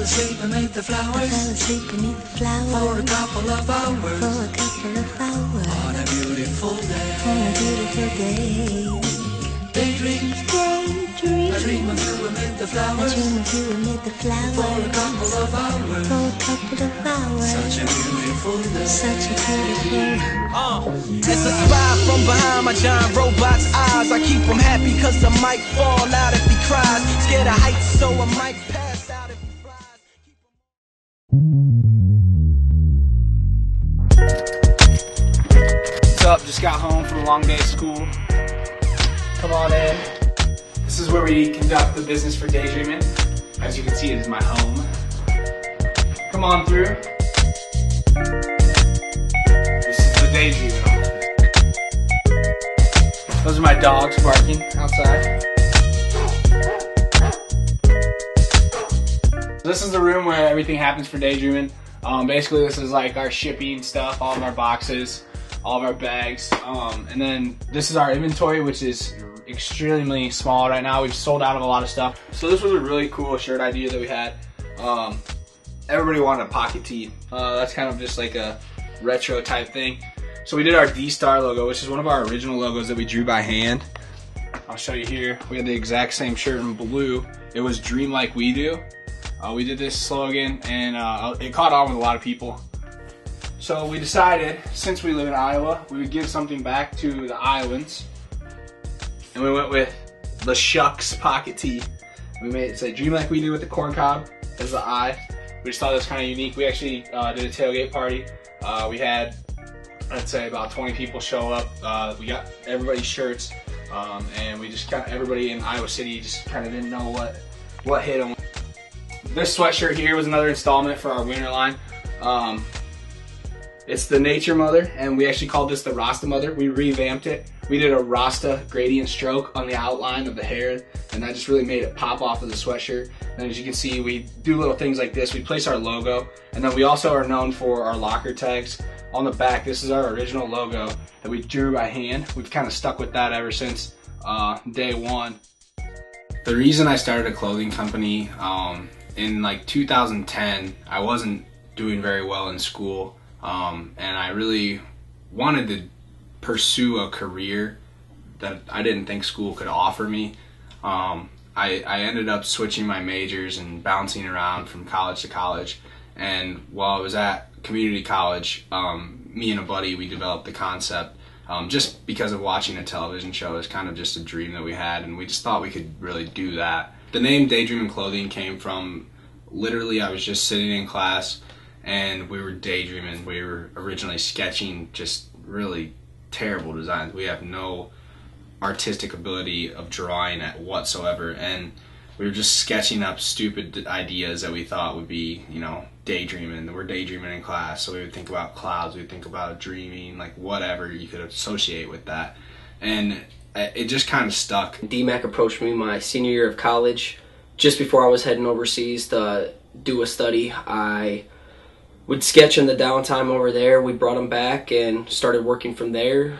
asleep beneath the flowers. I fell asleep beneath the flowers For a couple of hours. For a couple of hours. On a beautiful day. On a beautiful day. Daydream. Daydream. I dream of you amid the flowers. I dream of you amid the flowers. For a couple of hours. For a couple of hours. Such a beautiful day. Such a beautiful. It's a spy from behind my giant robot's eyes. I keep him happy cause I might fall out if he cries. Scared of heights so I might pass out if he flies. What's up? Just got home from a long day of school. Come on in. This is where we conduct the business for Daydreamin. As you can see, it is my home. Come on through. This is the Daydreamin office. Those are my dogs barking outside. This is the room where everything happens for Daydreamin. Basically, this is like our shipping stuff, all of our boxes, all of our bags, and then this is our inventory, which is extremely small right now. We've sold out of a lot of stuff. So this was a really cool shirt idea that we had. Everybody wanted a pocket tee. That's kind of just like a retro type thing. So we did our D-Star logo, which is one of our original logos that we drew by hand. I'll show you here. We had the exact same shirt in blue. It was Dream Like We Do. We did this slogan and it caught on with a lot of people. So we decided, since we live in Iowa, we would give something back to the Iowans. And we went with the Shucks pocket tee. We made it say Dream Like We Do with the corn cob as the I. We just thought it was kind of unique. We actually did a tailgate party. We had, I'd say, about 20 people show up. We got everybody's shirts. And we just kind of, everybody in Iowa City just kind of didn't know what hit them. This sweatshirt here was another installment for our winter line. It's the Nature Mother, and we actually called this the Rasta Mother. We revamped it. We did a Rasta gradient stroke on the outline of the hair, and that just really made it pop off of the sweatshirt. And as you can see, we do little things like this. We place our logo, and then we also are known for our locker tags. On the back, this is our original logo that we drew by hand. We've kind of stuck with that ever since day one. The reason I started a clothing company, in like 2010, I wasn't doing very well in school, and I really wanted to pursue a career that I didn't think school could offer me. I ended up switching my majors and bouncing around from college to college, and while I was at community college, me and a buddy, we developed the concept just because of watching a television show. It was kind of just a dream that we had, and we just thought we could really do that. The name Daydreamin Clothing came from, literally, I was just sitting in class and we were daydreaming. We were originally sketching just really terrible designs. We have no artistic ability of drawing at whatsoever, and we were just sketching up stupid ideas that we thought would be, you know, daydreaming. We're daydreaming in class, so we would think about clouds, we would think about dreaming, like whatever you could associate with that. And it just kind of stuck. DMAC approached me my senior year of college, just before I was heading overseas to do a study. I would sketch in the downtime over there. We brought them back and started working from there.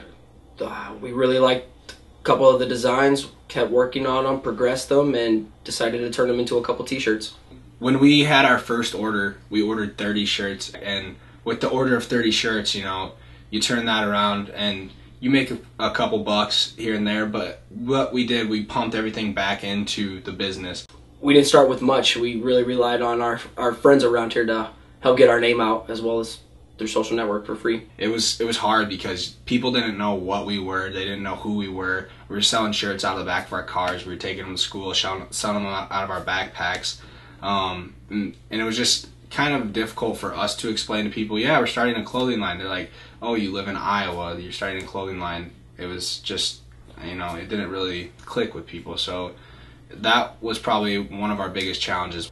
We really liked a couple of the designs, kept working on them, progressed them, and decided to turn them into a couple t-shirts. When we had our first order, we ordered 30 shirts, and with the order of 30 shirts, you know, you turn that around and you make a couple bucks here and there, but what we did, we pumped everything back into the business. We didn't start with much. We really relied on our friends around here to help get our name out, as well as their social network for free. It was hard because people didn't know what we were. They didn't know who we were. We were selling shirts out of the back of our cars. We were taking them to school, selling them out of our backpacks. And it was just kind of difficult for us to explain to people, yeah, we're starting a clothing line. They're like, oh, you live in Iowa, you're starting a clothing line. It was just, you know, it didn't really click with people. So that was probably one of our biggest challenges.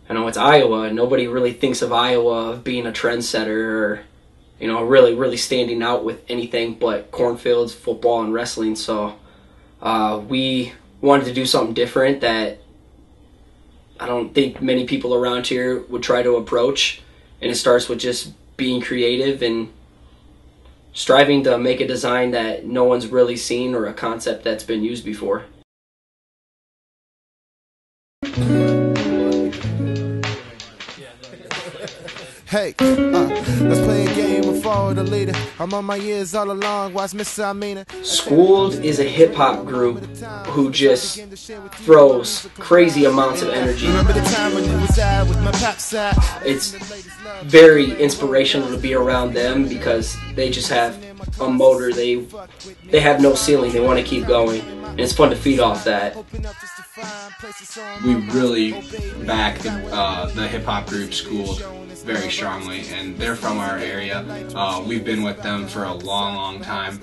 I know it's Iowa. Nobody really thinks of Iowa of being a trendsetter or, you know, really standing out with anything but cornfields, football, and wrestling. So we wanted to do something different that I don't think many people around here would try to approach. And it starts with just being creative and striving to make a design that no one's really seen or a concept that's been used before. Hey, let's play a game and follow the leader. I'm on my ears all along, watch Mr. Amina. Schooled is a hip-hop group who just throws crazy amounts of energy. Remember the time when you was out with my pop side? It's very inspirational to be around them because they just have a motor. They have no ceiling. They want to keep going, and it's fun to feed off that. We really back the hip-hop group Schooled very strongly, and they're from our area. We've been with them for a long time.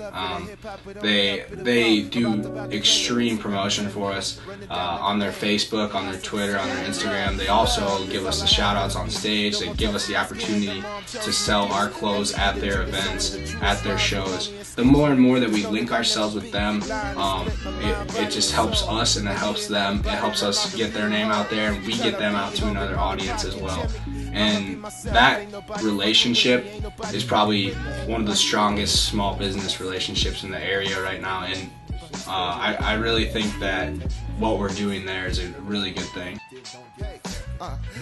They do extreme promotion for us on their Facebook, on their Twitter, on their Instagram. They also give us the shout-outs on stage. They give us the opportunity to sell our clothes at their events, at their shows. The more and more that we link ourselves with them, it just helps us and it helps them. It helps us get their name out there, and we get them out to another audience as well. And that relationship is probably one of the strongest small business relationships in the area right now. And I really think that what we're doing there is a really good thing.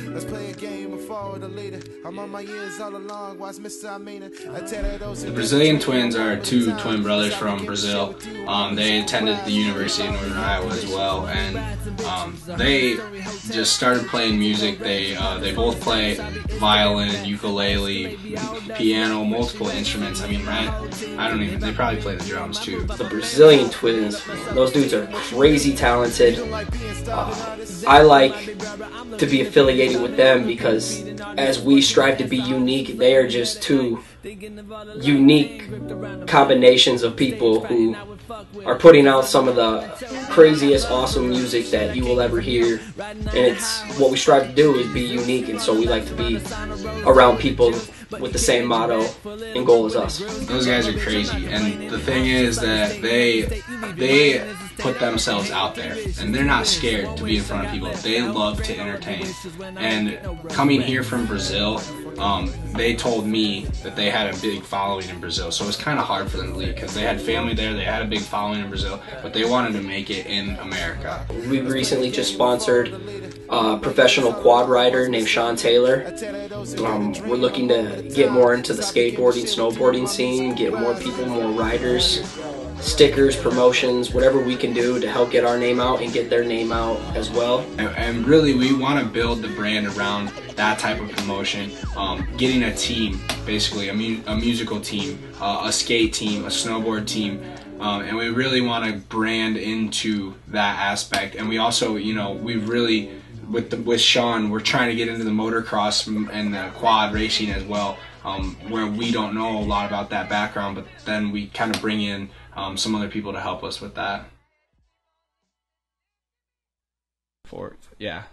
Let's play a game and follow the leader. I'm on my ears all along, watch Mr. Amina. The Brazilian twins are two twin brothers from Brazil. They attended the University of Northern Iowa as well, and they just started playing music. They both play violin, ukulele, piano, multiple instruments. I mean, they probably play the drums too. The Brazilian twins, man, those dudes are crazy talented. I like to be affiliated with them because as we strive to be unique, they are just two unique combinations of people who are putting out some of the craziest, awesome music that you will ever hear. And it's what we strive to do is be unique, and so we like to be around people with the same motto and goal as us. Those guys are crazy, and the thing is that they put themselves out there, and they're not scared to be in front of people. They love to entertain. And coming here from Brazil, they told me that they had a big following in Brazil, so it was kind of hard for them to leave because they had family there, they had a big following in Brazil, but they wanted to make it in America. We recently just sponsored a professional quad rider named Sean Taylor. We're looking to get more into the skateboarding, snowboarding scene, get more people, more riders, stickers, promotions, whatever we can do to help get our name out and get their name out as well. And really, we want to build the brand around that type of promotion, getting a team, basically a musical team, a skate team, a snowboard team, and we really want to brand into that aspect. And we also, we really, with Sean, we're trying to get into the motocross and the quad racing as well, where we don't know a lot about that background, but then we kind of bring in some other people to help us with that.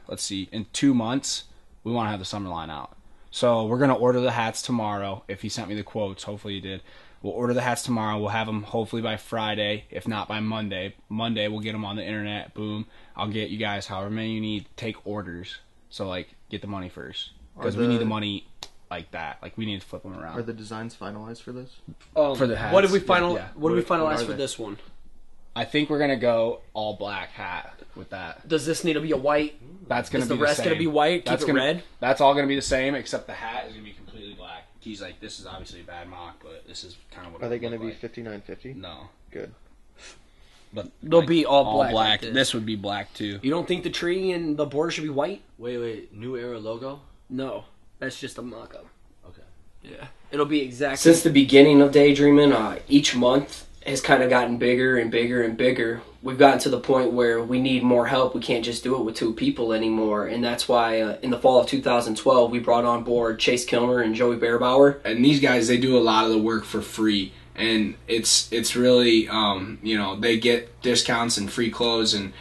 Let's see, in 2 months we want to have the summer line out, so we're going to order the hats tomorrow. If he sent me the quotes, hopefully he did. We'll order the hats tomorrow. We'll have them hopefully by Friday, if not by Monday. We'll get them on the internet. Boom, I'll get you guys however many you need. Take orders, so get the money first, because we need the money like that. We need to flip them around. Are the designs finalized for this? For the hats. What did we What did we finalize for this one? I think we're gonna go all black hat with that. Does this need to be a white? That's gonna Is be the rest same. gonna be white? Keep it red? That's all gonna be the same, except the hat is gonna be completely black. He's like, this is obviously a bad mock, but this is kind of what. Are they going to be 5950? No. Good. But they'll be all black. Black. Like this would be black too. You don't think the tree and the border should be white? Wait, New Era logo? No, that's just a mock-up. Okay. Yeah, it'll be exactly. Since the beginning of Daydreamin, each month has kind of gotten bigger and bigger and bigger. We've gotten to the point where we need more help. We can't just do it with 2 people anymore, and that's why in the fall of 2012 we brought on board Chase Kilmer and Joey Bearbauer. And these guys, they do a lot of the work for free, and it's really they get discounts and free clothes and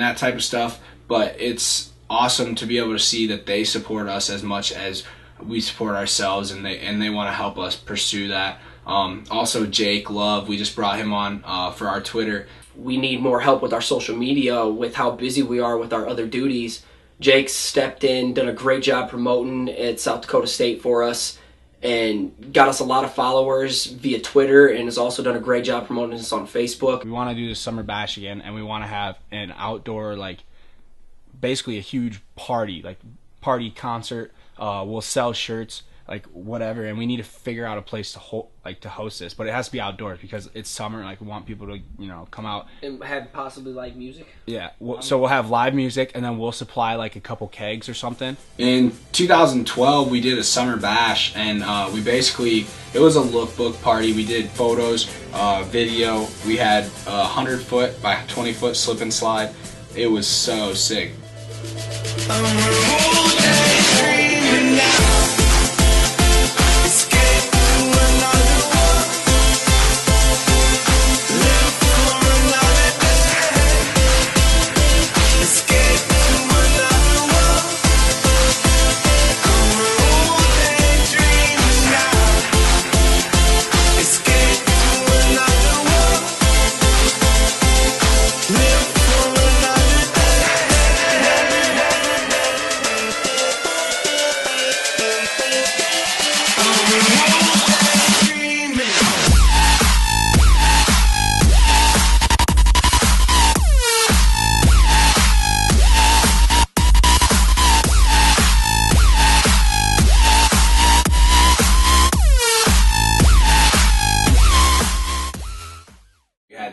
that type of stuff. But it's awesome to be able to see that they support us as much as we support ourselves, and they want to help us pursue that. Also, Jake Love, we just brought him on for our Twitter. We need more help with our social media, with how busy we are with our other duties. Jake's stepped in, done a great job promoting at South Dakota State for us, and got us a lot of followers via Twitter, and has also done a great job promoting us on Facebook. We want to do the summer bash again, and we want to have an outdoor, basically a huge party concert. We'll sell shirts. like whatever, and we need to figure out a place to host this, but it has to be outdoors because it's summer. Like we want people to come out and have possibly live music. Yeah, so we'll have live music, and then we'll supply like a couple kegs or something. In 2012, we did a summer bash, and it was a lookbook party. We did photos, video. We had a 100-foot by 20-foot slip and slide. It was so sick.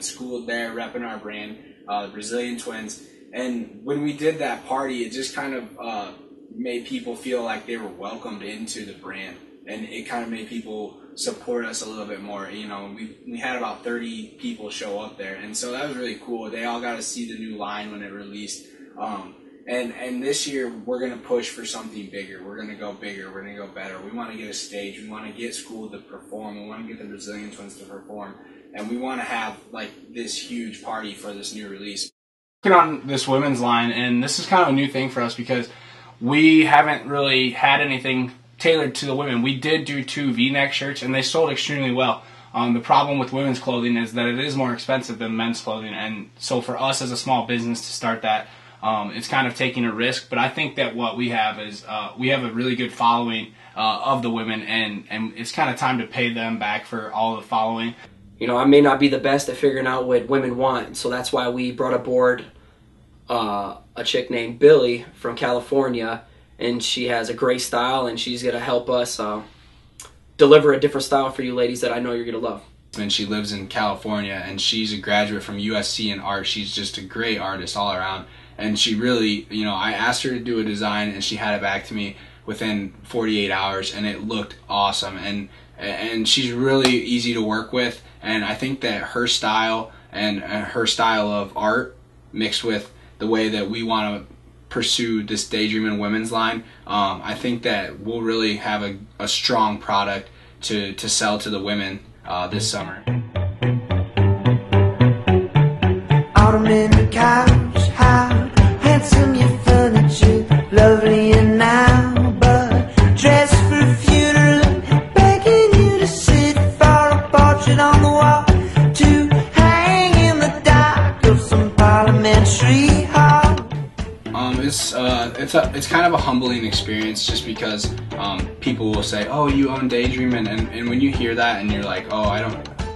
School there repping our brand, the Brazilian Twins, and when we did that party, it just kind of made people feel like they were welcomed into the brand, and it kind of made people support us a little bit more. We had about 30 people show up there, and so that was really cool. They all got to see the new line when it released, and this year we're going to push for something bigger. We're going to go bigger. We're going to go better. We want to get a stage. We want to get school to perform. We want to get the Brazilian Twins to perform. And we want to have like this huge party for this new release. Working on this women's line, and this is kind of a new thing for us because we haven't really had anything tailored to the women. We did do 2 V-neck shirts, and they sold extremely well. The problem with women's clothing is that it is more expensive than men's clothing, and so for us as a small business to start that, it's kind of taking a risk. But I think that what we have is we have a really good following of the women, and it's kind of time to pay them back for all the following. I may not be the best at figuring out what women want, so that's why we brought aboard a chick named Billy from California, and she has a great style, and she's going to help us deliver a different style for you ladies that I know you're going to love. And she lives in California, and she's a graduate from USC in art. She's just a great artist all around, and she really, I asked her to do a design, and she had it back to me within 48 hours, and it looked awesome, and she's really easy to work with, and I think that her style and her style of art mixed with the way that we want to pursue this Daydreamin women's line, I think that we'll really have a strong product to sell to the women this summer. Autumn in the couch, how handsome your furniture, lovely and now, but dressed for a funeral, begging you to sit for a portrait on the wall, to hang in the dark of some parliamentary hall. It's kind of a humbling experience just because people will say, oh, you own Daydreamin, and when you hear that and you're like, oh,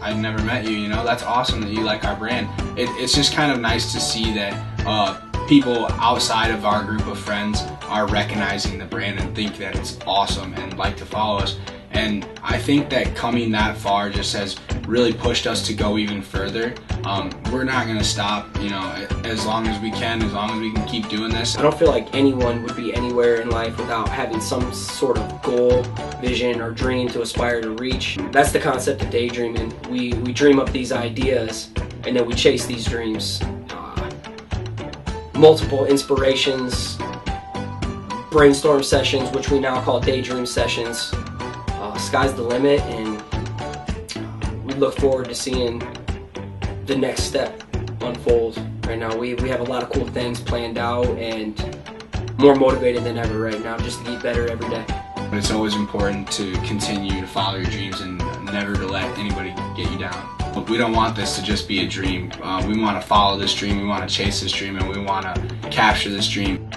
I've never met you, that's awesome that you like our brand. It's just kind of nice to see that people outside of our group of friends are recognizing the brand and think that it's awesome and like to follow us. And I think that coming that far just has really pushed us to go even further. We're not going to stop, as long as we can, as long as we can keep doing this. I don't feel like anyone would be anywhere in life without having some sort of goal, vision, or dream to aspire to reach. That's the concept of daydreaming. We dream up these ideas, and then we chase these dreams. Multiple inspirations, brainstorm sessions, which we now call daydream sessions. Sky's the limit, and we look forward to seeing the next step unfold. Right now we have a lot of cool things planned out and more motivated than ever right now, just to get better every day. But it's always important to continue to follow your dreams and never to let anybody get you down. But we don't want this to just be a dream. We want to follow this dream, we want to chase this dream, and we want to capture this dream.